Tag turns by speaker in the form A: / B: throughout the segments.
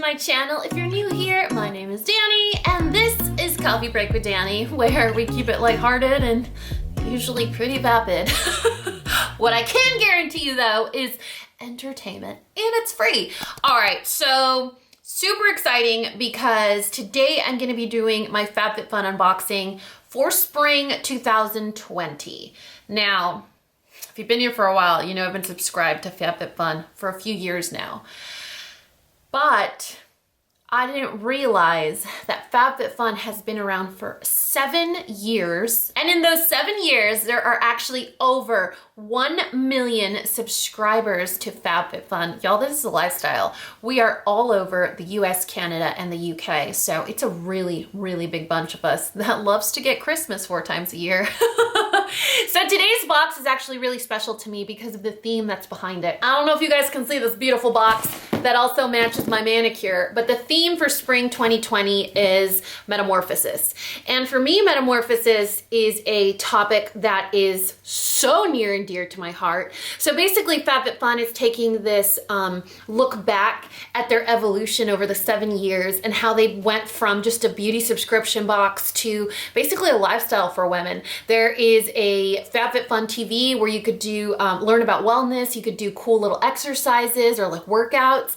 A: my channel. If you're new here, my name is Dani, and this is Coffee Break with Dani, where we keep it lighthearted and usually pretty vapid. What I can guarantee you though is entertainment, and it's free. All right, so super exciting because today I'm gonna be doing my FabFitFun unboxing for spring 2020. Now, if you've been here for a while, you know I've been subscribed to FabFitFun for a few years now. But I didn't realize that FabFitFun has been around for 7 years. And in those 7 years, there are actually over 1 million subscribers to FabFitFun. Y'all, this is a lifestyle. We are all over the US, Canada, and the UK. So it's a really, really big bunch of us that loves to get Christmas 4 times a year. So today's box is actually really special to me because of the theme that's behind it. I don't know if you guys can see this beautiful box that also matches my manicure, but the theme for spring 2020 is metamorphosis. And for me, metamorphosis is a topic that is so near and dear to my heart. So basically, FabFitFun is taking this look back at their evolution over the 7 years and how they went from just a beauty subscription box to basically a lifestyle for women. There is a FabFitFun TV where you could do learn about wellness. You could do cool little exercises or like workouts.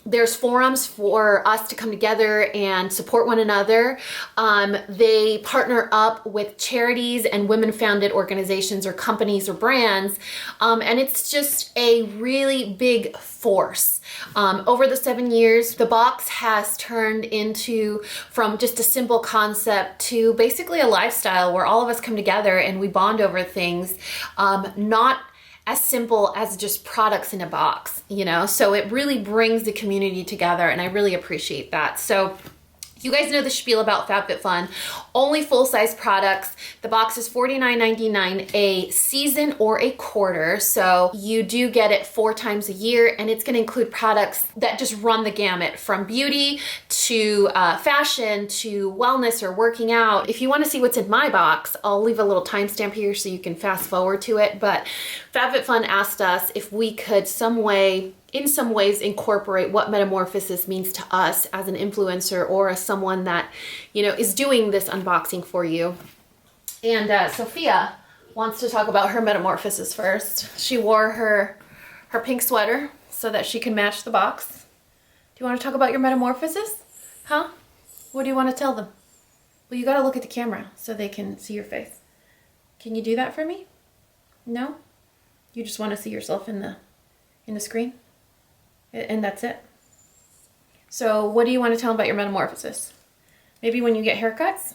A: There's forums for us to come together and support one another. They partner up with charities and women-founded organizations or companies or brands, and it's just a really big force. Over the 7 years, the box has turned into from just a simple concept to basically a lifestyle where all of us come together and we bond over things, not as simple as just products in a box, you know? So it really brings the community together, and I really appreciate that. So you guys know the spiel about FabFitFun. Only full-size products. The box is $49.99 a season or a quarter. So you do get it 4 times a year, and it's gonna include products that just run the gamut from beauty to fashion to wellness or working out. If you wanna see what's in my box, I'll leave a little timestamp here so you can fast forward to it. But FabFitFun asked us if we could in some ways incorporate what metamorphosis means to us as an influencer or as someone that, you know, is doing this unboxing for you. And Sophia wants to talk about her metamorphosis first. She wore her pink sweater so that she can match the box. Do you want to talk about your metamorphosis? Huh? What do you want to tell them? Well, you got to look at the camera so they can see your face. Can you do that for me? No? You just want to see yourself in the screen? And that's it. So what do you want to tell them about your metamorphosis? Maybe when you get haircuts?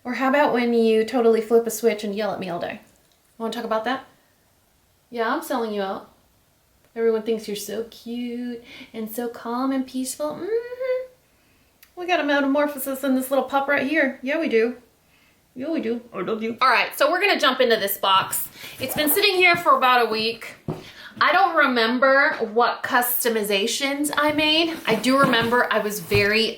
A: Or how about when you totally flip a switch and yell at me all day? Want to talk about that? Yeah, I'm selling you out. Everyone thinks you're so cute and so calm and peaceful. We got a metamorphosis in this little pup right here. Yeah, we do. Yeah, we do. I love you. All right, so we're gonna jump into this box. It's been sitting here for about a week. I don't remember what customizations I made. I do remember I was very,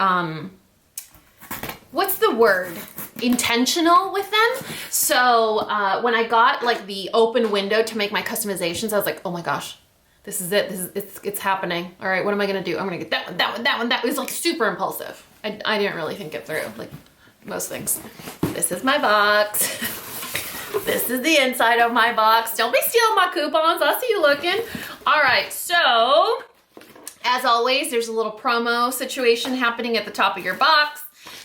A: what's the word? Intentional with them. So when I got like the open window to make my customizations, I was like, oh my gosh, this is it. It's happening. All right, what am I gonna do? I'm gonna get that one, that one, that one, that. It was like super impulsive. I didn't really think it through, like most things. This is my box. This is the inside of my box. Don't be stealing my coupons. I see you looking. All right, so as always, there's a little promo situation happening at the top of your box.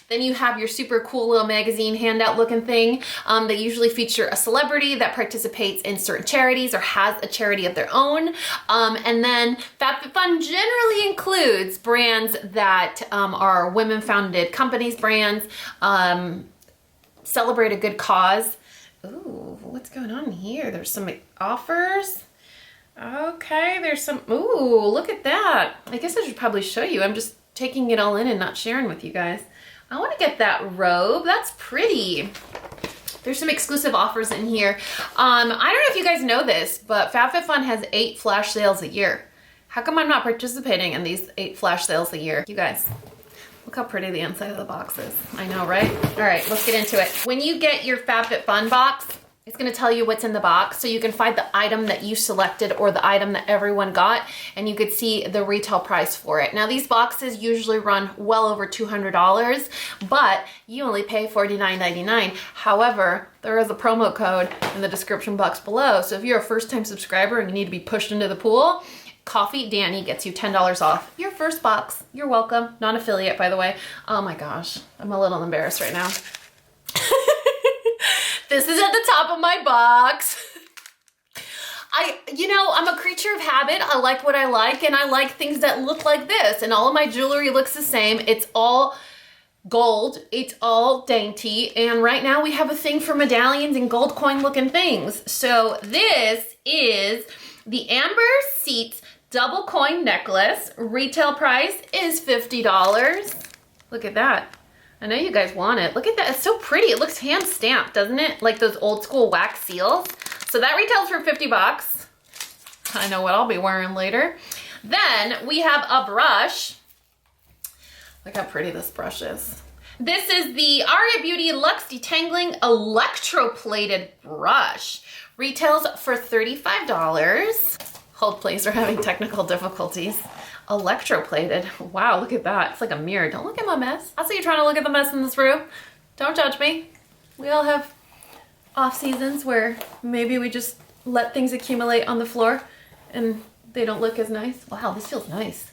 A: Then you have your super cool little magazine handout looking thing. They usually feature a celebrity that participates in certain charities or has a charity of their own. And then FabFitFun generally includes brands that are women-founded companies, brands, celebrate a good cause. Ooh, what's going on here? There's some offers. Okay, there's some, ooh, look at that. I guess I should probably show you. I'm just taking it all in and not sharing with you guys. I want to get that robe. That's pretty. There's some exclusive offers in here. I don't know if you guys know this, but FabFitFun has 8 flash sales a year. How come I'm not participating in these 8 flash sales a year? You guys, look how pretty the inside of the box is. I know, right? All right, let's get into it. When you get your FabFitFun box, It's gonna tell you what's in the box, so you can find the item that you selected or the item that everyone got, and you could see the retail price for it. Now these boxes usually run well over $200, but you only pay $49.99. However, there is a promo code in the description box below, so if you're a first-time subscriber and you need to be pushed into the pool, CoffeeDani gets you $10 off your first box. You're welcome. Non-affiliate, by the way. Oh my gosh, I'm a little embarrassed right now. This is at the top of my box. I'm a creature of habit. I like what I like, and I like things that look like this, and all of my jewelry looks the same. It's all gold, it's all dainty, and right now we have a thing for medallions and gold coin looking things. So this is the Amber Sceats double coin necklace. Retail price is $50. Look at that. I know you guys want it. Look at that, it's so pretty. It looks hand stamped, doesn't it? Like those old school wax seals. So that retails for 50 bucks. I know what I'll be wearing later. Then we have a brush. Look how pretty this brush is. This is the Aria Beauty Luxe Detangling Electroplated brush. Retails for $35. Hold please, we're having technical difficulties. Electroplated. Wow, look at that. It's like a mirror. Don't look at my mess. I see you trying to look at the mess in this room. Don't judge me. We all have off seasons where maybe we just let things accumulate on the floor and they don't look as nice. Wow, this feels nice.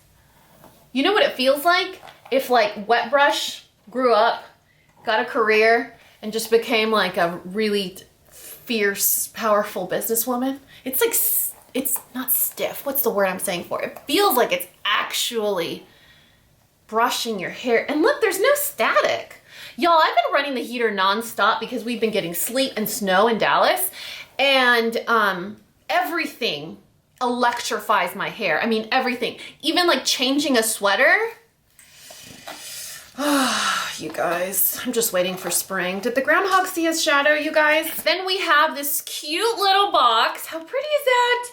A: You know what it feels like? If like Wet Brush grew up, got a career, and just became like a really fierce, powerful businesswoman. It's like, it's not stiff. What's the word I'm saying for it? It feels like it's actually brushing your hair. And look, there's no static. Y'all, I've been running the heater nonstop because we've been getting sleet and snow in Dallas, and everything electrifies my hair. I mean, everything. Even like changing a sweater. You guys, I'm just waiting for spring. Did the groundhog see his shadow, you guys? Then we have this cute little box. How pretty is that?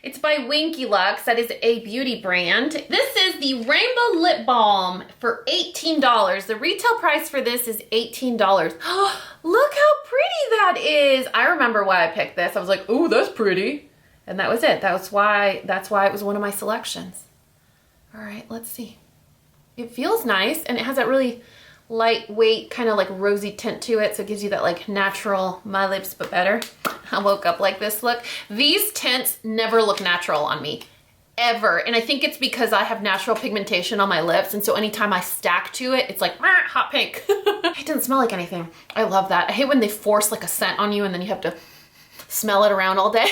A: It's by Winky Luxe. That is a beauty brand. This is the Rainbow Lip Balm for $18. The retail price for this is $18. Look how pretty that is. I remember why I picked this. I was like, ooh, that's pretty. And that was it. That's why it was one of my selections. All right, let's see. It feels nice, and it has that really lightweight kind of like rosy tint to it, so it gives you that like natural my lips but better. I woke up like this look. These tints never look natural on me ever, and I think it's because I have natural pigmentation on my lips, and so anytime I stack to it, it's like hot pink. It doesn't smell like anything. I love that. I hate when they force like a scent on you and then you have to smell it around all day.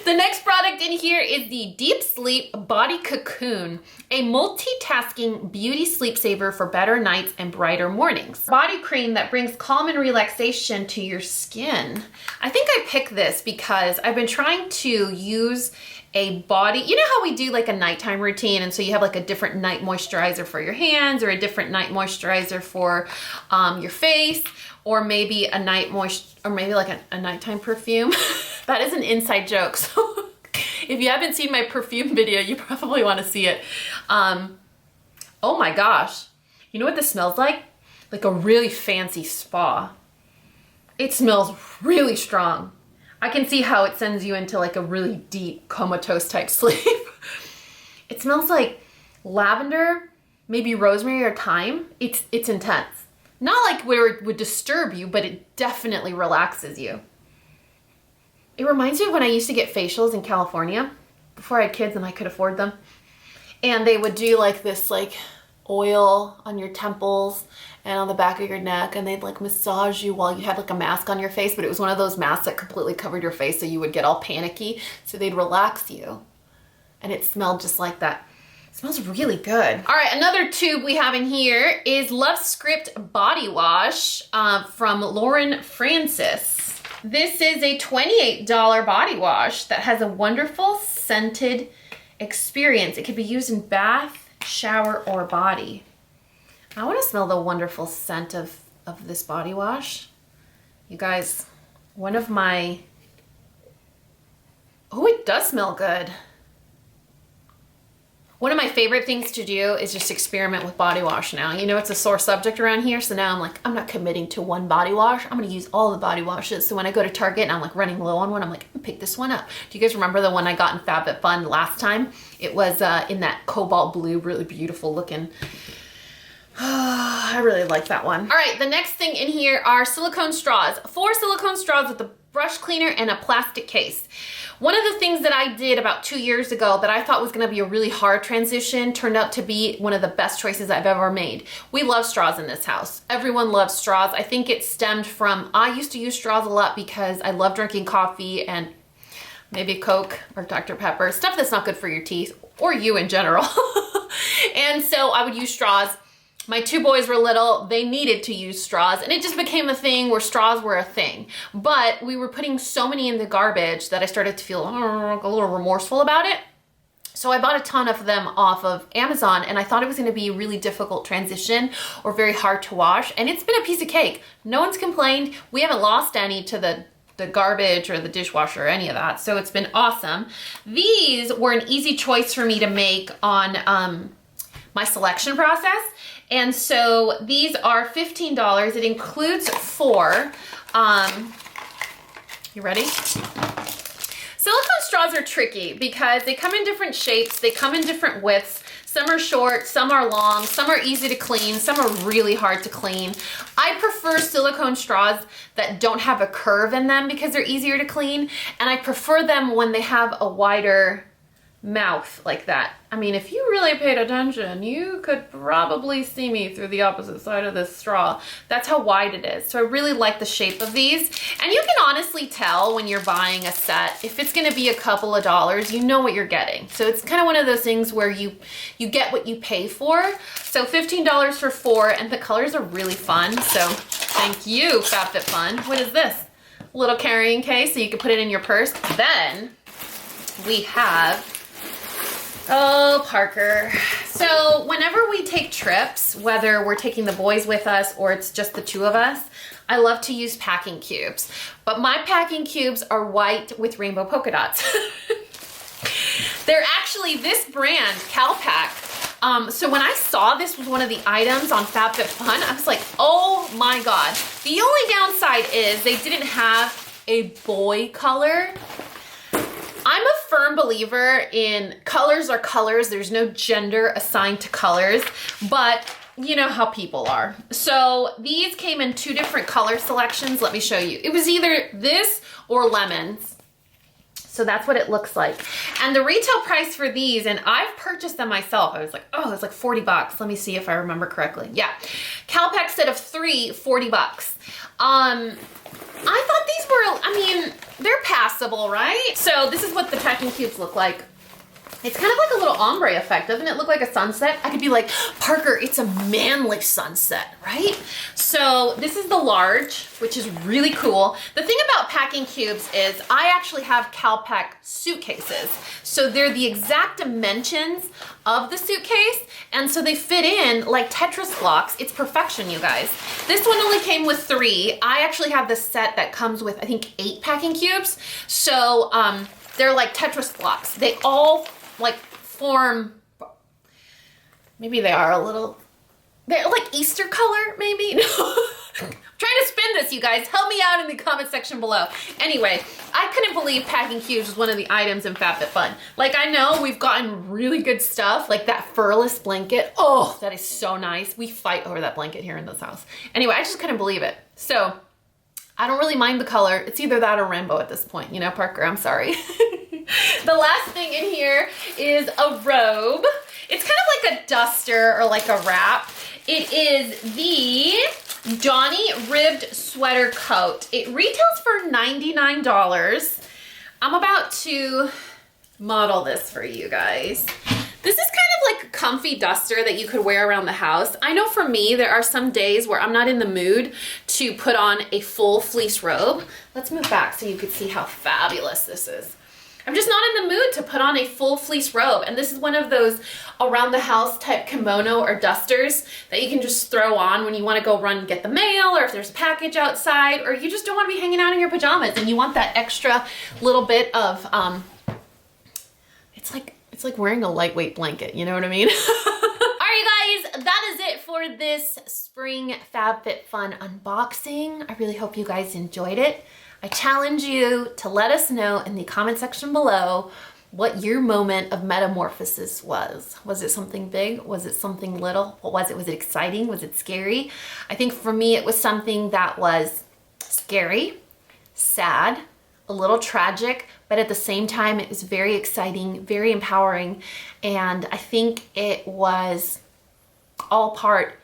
A: The next product in here is the Deep Sleep Body Cocoon, a multitasking beauty sleep saver for better nights and brighter mornings. Body cream that brings calm and relaxation to your skin. I think I picked this because I've been trying to use a body, you know how we do like a nighttime routine, and so you have like a different night moisturizer for your hands, or a different night moisturizer for your face, or maybe a night or maybe like a nighttime perfume. That is an inside joke, so if you haven't seen my perfume video, you probably want to see it. Oh my gosh, you know what this smells like? Like a really fancy spa. It smells really strong. I can see how it sends you into like a really deep comatose type sleep. It smells like lavender, maybe rosemary or thyme. It's intense. Not like where it would disturb you, but it definitely relaxes you. It reminds me of when I used to get facials in California before I had kids and I could afford them. And they would do like this like oil on your temples and on the back of your neck, and they'd like massage you while you had like a mask on your face, but it was one of those masks that completely covered your face so you would get all panicky. So they'd relax you. And it smelled just like that. It smells really good. All right, another tube we have in here is Lovescript Body Wash from Lauren Francis. This is a $28 body wash that has a wonderful scented experience. It could be used in bath, shower, or body. I want to smell the wonderful scent of this body wash. You guys, one of my... Oh, it does smell good. One of my favorite things to do is just experiment with body wash now. You know, it's a sore subject around here, so now I'm like, I'm not committing to one body wash. I'm gonna use all the body washes. So when I go to Target and I'm like running low on one, I'm like, pick this one up. Do you guys remember the one I got in FabFitFun last time? It was in that cobalt blue, really beautiful looking. I really like that one. All right, the next thing in here are silicone straws. 4 silicone straws with a brush cleaner and a plastic case. One of the things that I did about 2 years ago that I thought was gonna be a really hard transition turned out to be one of the best choices I've ever made. We love straws in this house. Everyone loves straws. I think it stemmed from, I used to use straws a lot because I love drinking coffee and maybe Coke or Dr. Pepper, stuff that's not good for your teeth or you in general. And so I would use straws. My 2 boys were little, they needed to use straws, and it just became a thing where straws were a thing. But we were putting so many in the garbage that I started to feel a little remorseful about it. So I bought a ton of them off of Amazon, and I thought it was gonna be a really difficult transition or very hard to wash, and it's been a piece of cake. No one's complained. We haven't lost any to the garbage or the dishwasher or any of that, so it's been awesome. These were an easy choice for me to make on my selection process. And so these are $15. It includes 4. You ready? Silicone straws are tricky because they come in different shapes, they come in different widths. Some are short, some are long, some are easy to clean, some are really hard to clean. I prefer silicone straws that don't have a curve in them because they're easier to clean, and I prefer them when they have a wider mouth like that. I mean, if you really paid attention, you could probably see me through the opposite side of this straw. That's how wide it is. So I really like the shape of these. And you can honestly tell when you're buying a set, if it's gonna be a couple of dollars, you know what you're getting. So it's kind of one of those things where you get what you pay for. So $15 for 4, and the colors are really fun. So thank you, FabFitFun. What is this? A little carrying case so you can put it in your purse. Then we have, oh, Parker. So whenever we take trips, whether we're taking the boys with us or it's just the 2 of us, I love to use packing cubes. But my packing cubes are white with rainbow polka dots. They're actually this brand, Calpak. So when I saw this was one of the items on FabFitFun, I was like, oh my God. The only downside is they didn't have a boy color. I'm a firm believer in colors are colors. There's no gender assigned to colors, but you know how people are. So these came in 2 different color selections. Let me show you. It was either this or lemons. So that's what it looks like. And the retail price for these, and I've purchased them myself. I was like, oh, it's like 40 bucks. Let me see if I remember correctly. Yeah. Calpak set of 3, 40 bucks. I thought these were, I mean, they're passable, right? So this is what the packing cubes look like. It's kind of like a little ombre effect. Doesn't it look like a sunset? I could be like, Parker, it's a manly sunset, right? So this is the large, which is really cool. The thing about packing cubes is I actually have Calpak suitcases. So they're the exact dimensions of the suitcase. And so they fit in like Tetris blocks. It's perfection, you guys. This one only came with 3. I actually have this set that comes with, I think, 8 packing cubes. So they're like Tetris blocks. They all like form, maybe they are a little, they're like Easter color, maybe? No. I'm trying to spin this, you guys. Help me out in the comment section below. Anyway, I couldn't believe packing cubes was one of the items in FabFitFun. Like, I know we've gotten really good stuff, like that furless blanket. Oh, that is so nice. We fight over that blanket here in this house. Anyway, I just couldn't believe it. So I don't really mind the color. It's either that or rainbow at this point. You know, Parker, I'm sorry. The last thing in here is a robe. It's kind of like a duster or like a wrap. It is the Donni ribbed sweater coat. It retails for $99. I'm about to model this for you guys. This is kind of like a comfy duster that you could wear around the house. I know for me, there are some days where I'm not in the mood to put on a full fleece robe. Let's move back so you can see how fabulous this is. I'm just not in the mood to put on a full fleece robe. And this is one of those around the house type kimono or dusters that you can just throw on when you want to go run and get the mail, or if there's a package outside, or you just don't want to be hanging out in your pajamas and you want that extra little bit of, it's It's like wearing a lightweight blanket, you know what I mean? Alright guys, that is it for this spring FabFitFun unboxing. I really hope you guys enjoyed it. I challenge you to let us know in the comment section below what your moment of metamorphosis was. Was it something big? Was it something little? What was it? Was it exciting? Was it scary? I think for me it was something that was scary, sad, a little tragic, but at the same time it was very exciting, very empowering, and I think it was all part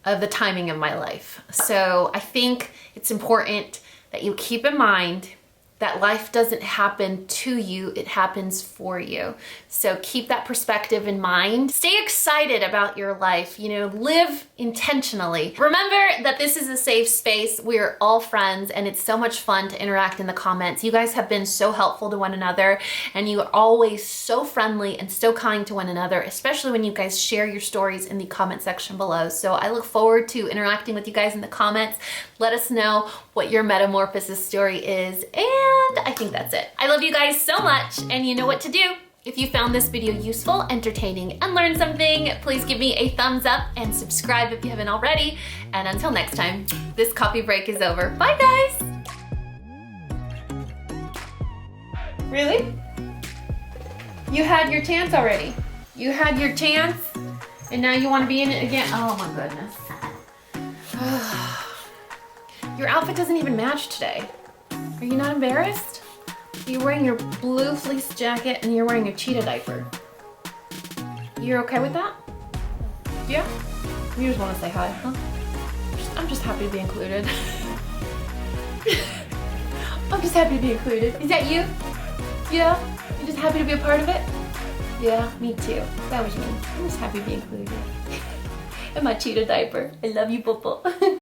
A: of the timing of my life. So I think it's important that you keep in mind that life doesn't happen to you, it happens for you. So keep that perspective in mind. Stay excited about your life, you know, live intentionally. Remember that this is a safe space. We're all friends and it's so much fun to interact in the comments. You guys have been so helpful to one another and you are always so friendly and so kind to one another, especially when you guys share your stories in the comment section below. So I look forward to interacting with you guys in the comments. Let us know what your metamorphosis story is, and I think that's it. I love you guys so much, and you know what to do. If you found this video useful, entertaining, and learned something, please give me a thumbs up and subscribe if you haven't already. And until next time, this coffee break is over. Bye guys! Really? You had your chance already. You had your chance, and now you want to be in it again? Oh my goodness. Your outfit doesn't even match today. Are you not embarrassed? You're wearing your blue fleece jacket and you're wearing a cheetah diaper. You're okay with that? Yeah? You just want to say hi, huh? I'm just happy to be included. I'm just happy to be included. Is that you? Yeah? You're just happy to be a part of it? Yeah, me too. That was me. I'm just happy to be included. In my cheetah diaper. I love you, Popo.